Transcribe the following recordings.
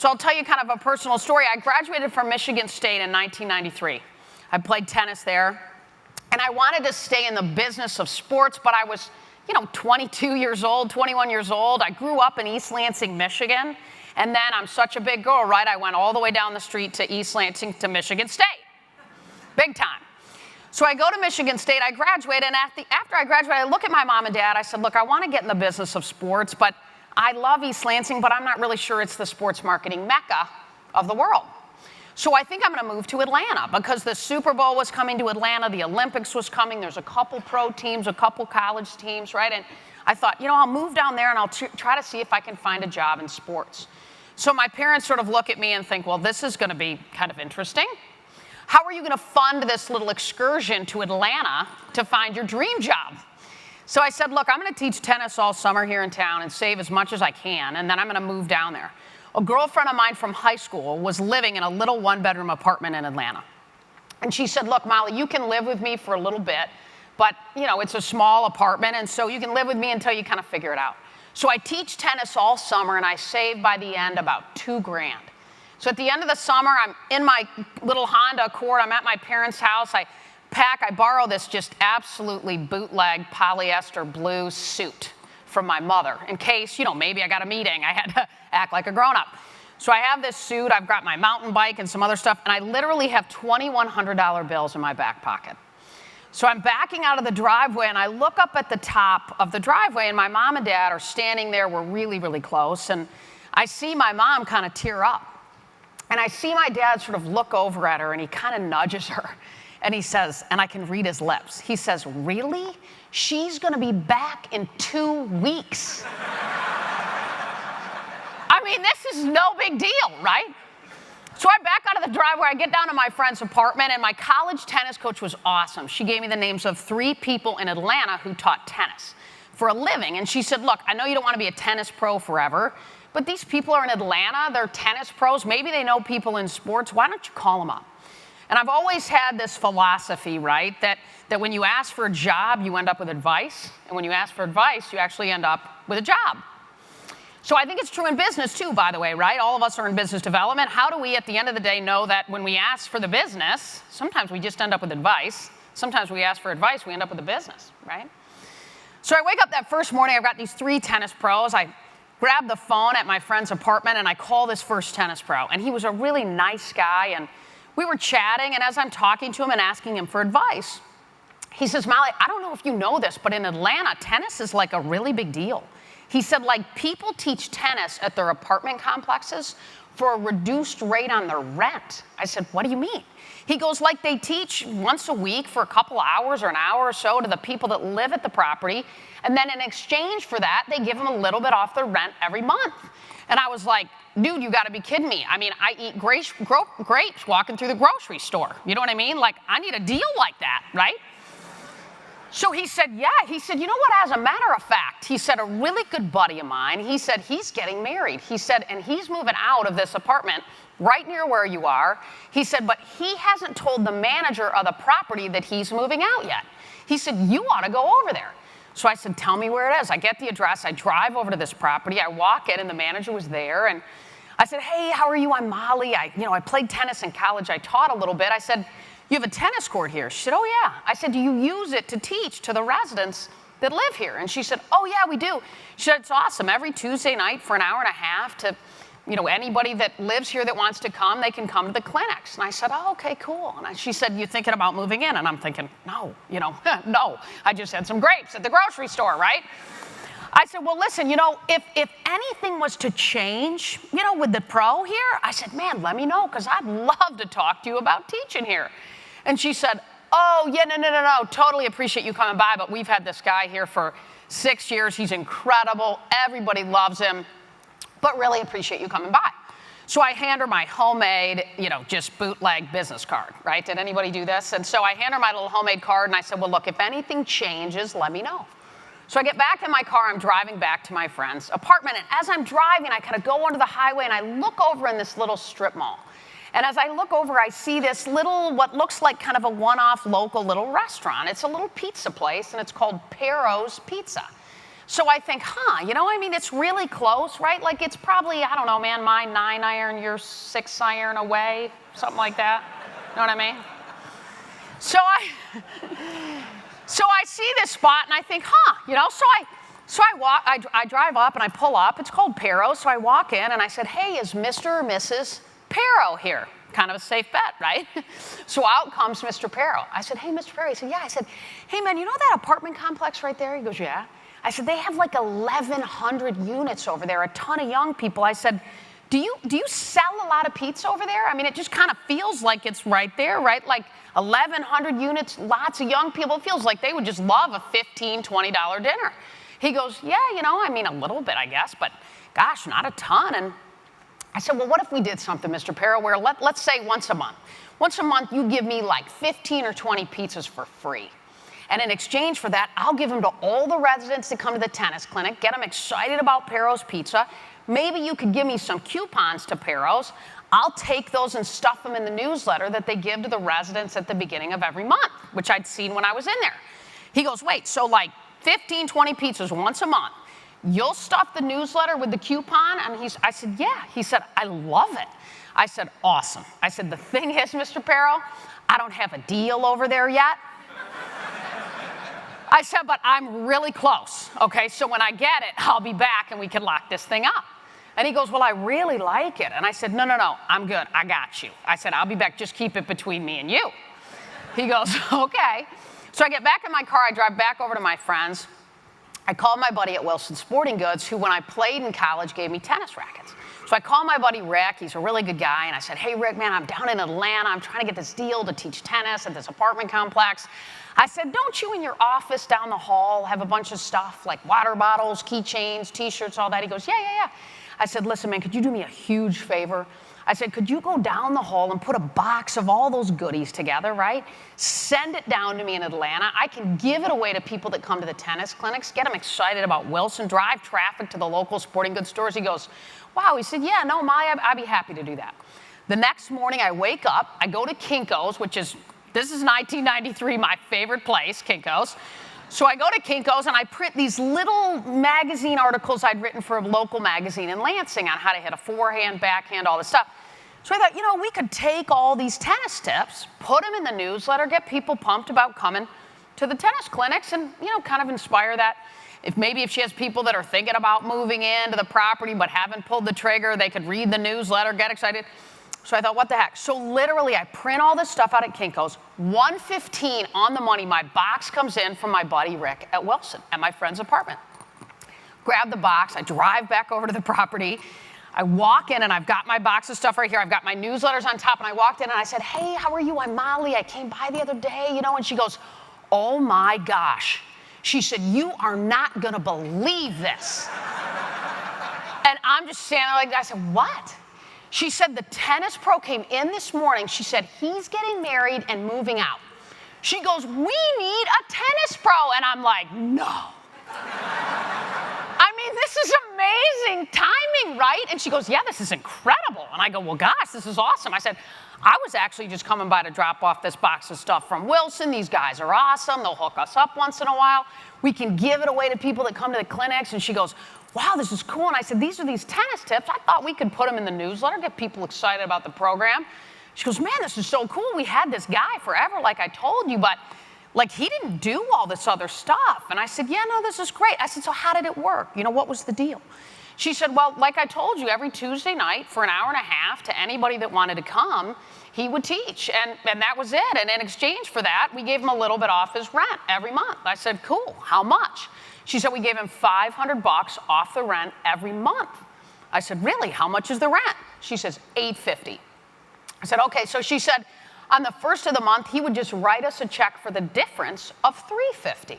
So I'll tell you kind of a personal story. I graduated from Michigan State in 1993. I played tennis there. And I wanted to stay in the business of sports, but I was, 22 years old, 21 years old. I grew up in East Lansing, Michigan. And then I'm such a big girl, right? I went all the way down the street to East Lansing to Michigan State. Big time. So I go to Michigan State, I graduate, and after I graduate, I look at my mom and dad. I said, look, I want to get in the business of sports, but I love East Lansing, but I'm not really sure it's the sports marketing mecca of the world. So I think I'm going to move to Atlanta because the Super Bowl was coming to Atlanta, the Olympics was coming, there's a couple pro teams, a couple college teams, right? And I thought, I'll move down there and I'll try to see if I can find a job in sports. So my parents sort of look at me and think, well, this is going to be kind of interesting. How are you going to fund this little excursion to Atlanta to find your dream job? So I said, look, I'm going to teach tennis all summer here in town and save as much as I can, and then I'm going to move down there. A girlfriend of mine from high school was living in a little one-bedroom apartment in Atlanta. And she said, look, Molly, you can live with me for a little bit, but, it's a small apartment, and so you can live with me until you kind of figure it out. So I teach tennis all summer, and I save by the end about $2,000. So at the end of the summer, I'm in my little Honda Accord. I'm at my parents' house. I borrow this just absolutely bootleg polyester blue suit from my mother in case, maybe I got a meeting. I had to act like a grown-up. So I have this suit. I've got my mountain bike and some other stuff, and I literally have $2,100 bills in my back pocket. So I'm backing out of the driveway, and I look up at the top of the driveway, and my mom and dad are standing there. We're really, really close, and I see my mom kind of tear up. And I see my dad sort of look over at her, and he kind of nudges her. And he says, and I can read his lips, he says, really? She's going to be back in 2 weeks. I mean, this is no big deal, right? So I back out of the driveway. I get down to my friend's apartment, and my college tennis coach was awesome. She gave me the names of 3 people in Atlanta who taught tennis for a living. And she said, look, I know you don't want to be a tennis pro forever, but these people are in Atlanta. They're tennis pros. Maybe they know people in sports. Why don't you call them up? And I've always had this philosophy, right, that when you ask for a job, you end up with advice. And when you ask for advice, you actually end up with a job. So I think it's true in business, too, by the way, right? All of us are in business development. How do we, at the end of the day, know that when we ask for the business, sometimes we just end up with advice. Sometimes we ask for advice, we end up with a business, right? So I wake up that first morning. I've got these 3 tennis pros. I grab the phone at my friend's apartment, and I call this first tennis pro. And he was a really nice guy, and we were chatting. And as I'm talking to him and asking him for advice, he says, Molly, I don't know if you know this, but in Atlanta, tennis is like a really big deal. He said, people teach tennis at their apartment complexes for a reduced rate on their rent. I said, what do you mean? He goes, they teach once a week for a couple of hours or an hour or so to the people that live at the property. And then in exchange for that, they give them a little bit off their rent every month. And I was like, dude, you got to be kidding me. I mean, I eat grapes walking through the grocery store. You know what I mean? I need a deal like that, right? So he said, yeah. He said, you know what, as a matter of fact, he said, a really good buddy of mine, he said, he's getting married. He said, and he's moving out of this apartment right near where you are. He said, but he hasn't told the manager of the property that he's moving out yet. He said, you ought to go over there. So I said, tell me where it is. I get the address. I drive over to this property. I walk in, and the manager was there. And I said, hey, how are you? I'm Molly. I played tennis in college. I taught a little bit. I said, you have a tennis court here? She said, oh, yeah. I said, do you use it to teach to the residents that live here? And she said, oh, yeah, we do. She said, it's awesome. Every Tuesday night for an hour and a half to, anybody that lives here that wants to come, they can come to the clinics. And I said, oh, okay, cool. And she said, you thinking about moving in? And I'm thinking, no, no. I just had some grapes at the grocery store, right? I said, well, listen, if anything was to change, with the pro here, I said, man, let me know, because I'd love to talk to you about teaching here. And she said, oh, yeah, no, totally appreciate you coming by, but we've had this guy here for 6 years. He's incredible. Everybody loves him, but really appreciate you coming by. So I hand her my homemade, just bootleg business card, right? Did anybody do this? And so I hand her my little homemade card, and I said, well, look, if anything changes, let me know. So I get back in my car. I'm driving back to my friend's apartment, and as I'm driving, I kind of go onto the highway, and I look over in this little strip mall. And as I look over, I see this little, what looks like kind of a one-off local little restaurant. It's a little pizza place, and it's called Pero's Pizza. So I think, I mean, it's really close, right? Like it's probably, I don't know, man, my 9-iron, your 6-iron away, something like that. You know what I mean? So I see this spot and I think, so I drive up and I pull up. It's called Pero. So I walk in and I said, hey, is Mr. or Mrs. Pero here? Kind of a safe bet, right? So out comes Mr. Pero. I said, hey, Mr. Pero. He said, yeah. I said, hey, man, you know that apartment complex right there? He goes, yeah. I said, they have like 1,100 units over there, a ton of young people. I said, do you sell a lot of pizza over there? I mean, it just kind of feels like it's right there, right? Like 1,100 units, lots of young people. It feels like they would just love a $15, $20 dinner. He goes, yeah, I mean, a little bit, I guess, but gosh, not a ton. And I said, well, what if we did something, Mr. Pero, where let's say once a month. Once a month, you give me like 15 or 20 pizzas for free. And in exchange for that, I'll give them to all the residents that come to the tennis clinic, get them excited about Pero's Pizza. Maybe you could give me some coupons to Pero's. I'll take those and stuff them in the newsletter that they give to the residents at the beginning of every month, which I'd seen when I was in there. He goes, wait, so like 15, 20 pizzas once a month. You'll stuff the newsletter with the coupon? And I said, yeah. He said, I love it. I said, awesome. I said, the thing is, Mr. Pero, I don't have a deal over there yet. I said, but I'm really close, okay? So when I get it, I'll be back and we can lock this thing up. And he goes, well, I really like it. And I said, no, I'm good. I got you. I said, I'll be back. Just keep it between me and you. He goes, okay. So I get back in my car. I drive back over to my friends. I called my buddy at Wilson Sporting Goods, who when I played in college gave me tennis rackets. So I called my buddy Rick. He's a really good guy. And I said, hey, Rick, man, I'm down in Atlanta. I'm trying to get this deal to teach tennis at this apartment complex. I said, don't you in your office down the hall have a bunch of stuff like water bottles, keychains, T-shirts, all that? He goes, yeah. I said, listen, man, could you do me a huge favor? I said, could you go down the hall and put a box of all those goodies together, right? Send it down to me in Atlanta. I can give it away to people that come to the tennis clinics, get them excited about Wilson, drive traffic to the local sporting goods stores. He goes, wow. He said, yeah, no, Maya, I'd be happy to do that. The next morning, I wake up. I go to Kinko's, this is 1993, my favorite place, Kinko's. So I go to Kinko's and I print these little magazine articles I'd written for a local magazine in Lansing on how to hit a forehand, backhand, all this stuff. So I thought, we could take all these tennis tips, put them in the newsletter, get people pumped about coming to the tennis clinics and, kind of inspire that. If she has people that are thinking about moving into the property but haven't pulled the trigger, they could read the newsletter, get excited. So I thought, what the heck? So literally, I print all this stuff out at Kinko's. 1:15 on the money, my box comes in from my buddy Rick at Wilson, at my friend's apartment. Grab the box. I drive back over to the property. I walk in, and I've got my box of stuff right here. I've got my newsletters on top, and I walked in, and I said, hey, how are you? I'm Molly. I came by the other day, and she goes, oh, my gosh. She said, you are not going to believe this. And I'm just standing there like that. I said, what? She said, the tennis pro came in this morning. She said, he's getting married and moving out. She goes, we need a tennis pro. And I'm like, no. I mean, this is amazing timing, right? And she goes, yeah, this is incredible. And I go, well, gosh, this is awesome. I said, I was actually just coming by to drop off this box of stuff from Wilson. These guys are awesome. They'll hook us up once in a while. We can give it away to people that come to the clinics. And she goes, wow, this is cool. And I said, these are these tennis tips. I thought we could put them in the newsletter, get people excited about the program. She goes, man, this is so cool. We had this guy forever, like I told you, but he didn't do all this other stuff. And I said, yeah, no, this is great. I said, so how did it work? What was the deal? She said, well, like I told you, every Tuesday night for an hour and a half to anybody that wanted to come, he would teach. And that was it. And in exchange for that, we gave him a little bit off his rent every month. I said, cool. How much? She said, we gave him $500 off the rent every month. I said, really? How much is the rent? She says, $850. I said, okay. So she said, on the first of the month, he would just write us a check for the difference of $350.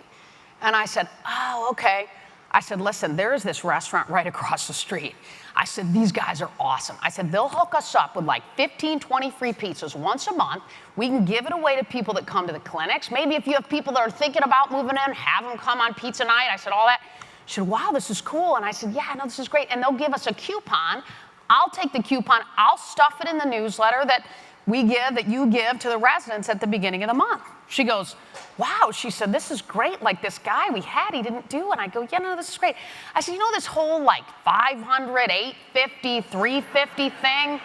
And I said, oh, okay. I said, listen, there is this restaurant right across the street. I said, these guys are awesome. I said, they'll hook us up with like 15, 20 free pizzas once a month. We can give it away to people that come to the clinics. Maybe if you have people that are thinking about moving in, have them come on pizza night. I said, all that. She said, wow, this is cool. And I said, yeah, no, this is great. And they'll give us a coupon. I'll take the coupon. I'll stuff it in the newsletter that you give to the residents at the beginning of the month. She goes, wow, she said, this is great. Like this guy we had, he didn't do. And I go, yeah, no, this is great. I said, you know this whole like 500, 850, 350 thing?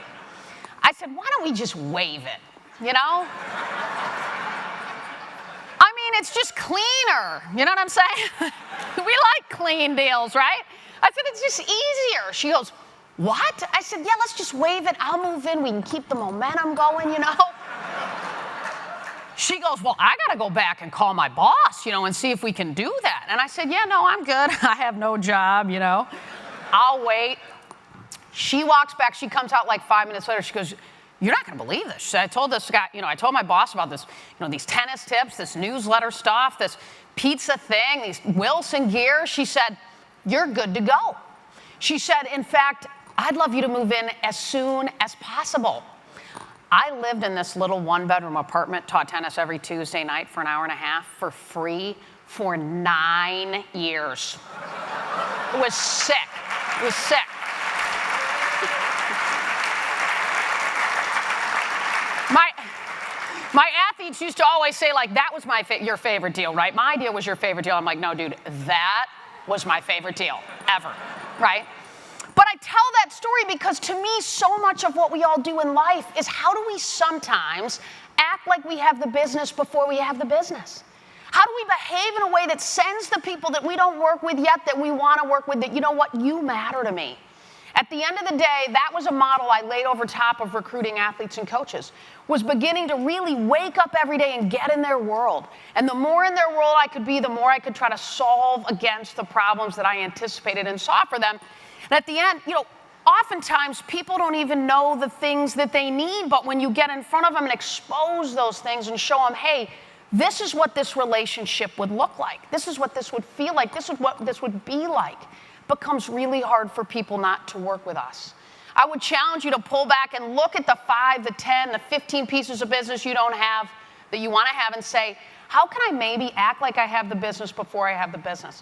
I said, why don't we just waive it, you know? I mean, it's just cleaner. You know what I'm saying? We like clean deals, right? I said, it's just easier. She goes, what? I said, yeah, let's just waive it. I'll move in. We can keep the momentum going, you know? She goes, well, I got to go back and call my boss, you know, and see if we can do that. And I said, yeah, no, I'm good. I have no job, you know. I'll wait. She walks back. She comes out like 5 minutes later. She goes, you're not going to believe this. She said, I told this guy, you know, I told my boss about this, you know, these tennis tips, this newsletter stuff, this pizza thing, these Wilson gear. She said, you're good to go. She said, in fact, I'd love you to move in as soon as possible. I lived in this little one-bedroom apartment, taught tennis every Tuesday night for an hour and a half for free for 9 years. It was sick. It was sick. My athletes used to always say, like, that was your favorite deal, right? My deal was your favorite deal. I'm like, no, dude, that was my favorite deal ever, right? But I tell that story because to me, so much of what we all do in life is how do we sometimes act like we have the business before we have the business? How do we behave in a way that sends the people that we don't work with yet, that we want to work with, that, you know what, you matter to me? At the end of the day, that was a model I laid over top of recruiting athletes and coaches, was beginning to really wake up every day and get in their world. And the more in their world I could be, the more I could try to solve against the problems that I anticipated and saw for them. And at the end, you know, oftentimes people don't even know the things that they need, but when you get in front of them and expose those things and show them, hey, this is what this relationship would look like. This is what this would feel like. This is what this would be like. Becomes really hard for people not to work with us. I would challenge you to pull back and look at the 5, the 10, the 15 pieces of business you don't have that you want to have and say, how can I maybe act like I have the business before I have the business?